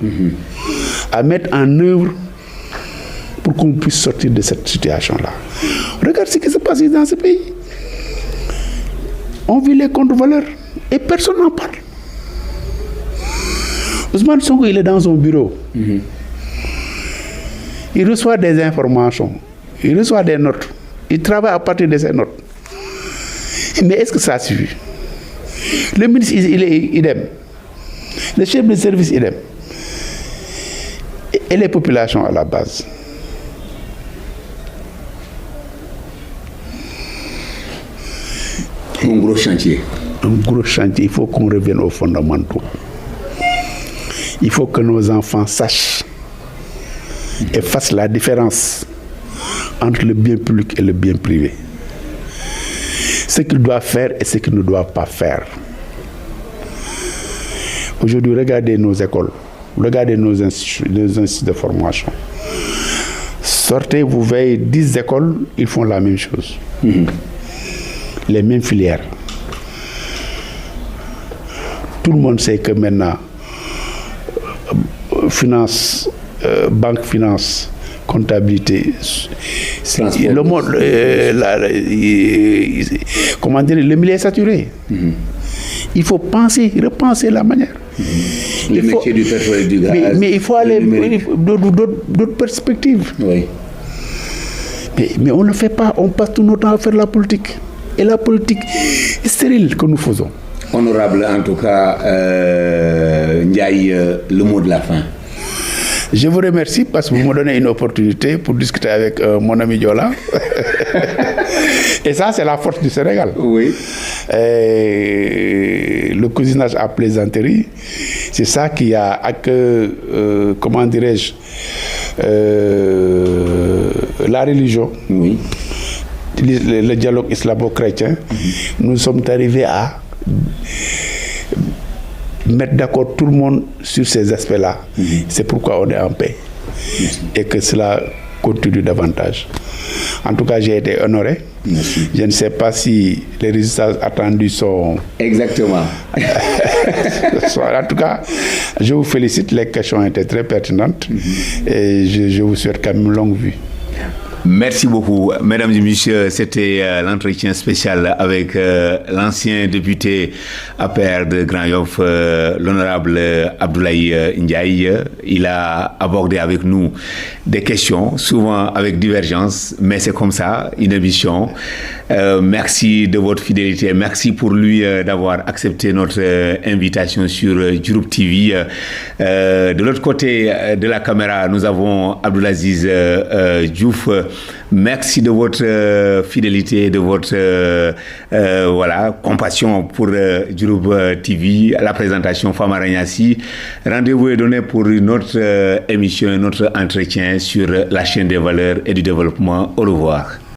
à mettre en œuvre pour qu'on puisse sortir de cette situation-là. Regarde ce qui se passe dans ce pays. On vit les contre-valeurs et personne n'en parle. Ousmane Sonko, il est dans son bureau. Il reçoit des informations, il reçoit des notes, il travaille à partir de ces notes. Mais est-ce que ça suffit? Le ministre, il est idem. Le chef de service, idem. Et les populations à la base. Un gros chantier. Un gros chantier. Il faut qu'on revienne aux fondamentaux. Il faut que nos enfants sachent et fassent la différence entre le bien public et le bien privé. Ce qu'ils doivent faire et ce qu'ils ne doivent pas faire. Aujourd'hui, regardez nos écoles, regardez nos instituts de formation. Sortez, vous voyez 10 écoles, ils font la même chose. Les mêmes filières. Tout le monde sait que maintenant, finance, banque, finance, comptabilité, le monde, comment dire, le milieu est saturé. Il faut repenser la manière. Les métiers du pétrole et du gaz. Mais il faut aller d'autres perspectives. Oui. Mais on ne le fait pas, on passe tout notre temps à faire la politique. Et la politique stérile que nous faisons. Honorable, en tout cas, Ndiaye, le mot de la fin. Je vous remercie parce que vous me donnez une opportunité pour discuter avec mon ami Diola. Et ça, c'est la force du Sénégal. Oui. Le cousinage à plaisanterie, c'est ça qui a comment dirais-je, la religion. Oui. Le dialogue islamo-chrétien. Nous sommes arrivés à mettre d'accord tout le monde sur ces aspects-là. C'est pourquoi on est en paix. Et que cela continue davantage. En tout cas, j'ai été honoré. Merci. Je ne sais pas si les résultats attendus sont... Exactement. En tout cas, je vous félicite. Les questions étaient très pertinentes. Et je vous souhaite quand même une longue vue. Merci beaucoup. Mesdames et messieurs, c'était l'entretien spécial avec l'ancien député APR de Grand Yoff, l'honorable Abdoulaye Ndiaye. Il a abordé avec nous des questions, souvent avec divergence, mais c'est comme ça, une émission. Merci de votre fidélité. Merci pour lui d'avoir accepté notre invitation sur Diouroup TV. De l'autre côté de la caméra, nous avons Abdoulaziz Diouf, merci de votre fidélité, de votre compassion pour Diouroup TV, la présentation Famara Niasse. Rendez-vous est donné pour une autre émission, un autre entretien sur la chaîne des valeurs et du développement. Au revoir.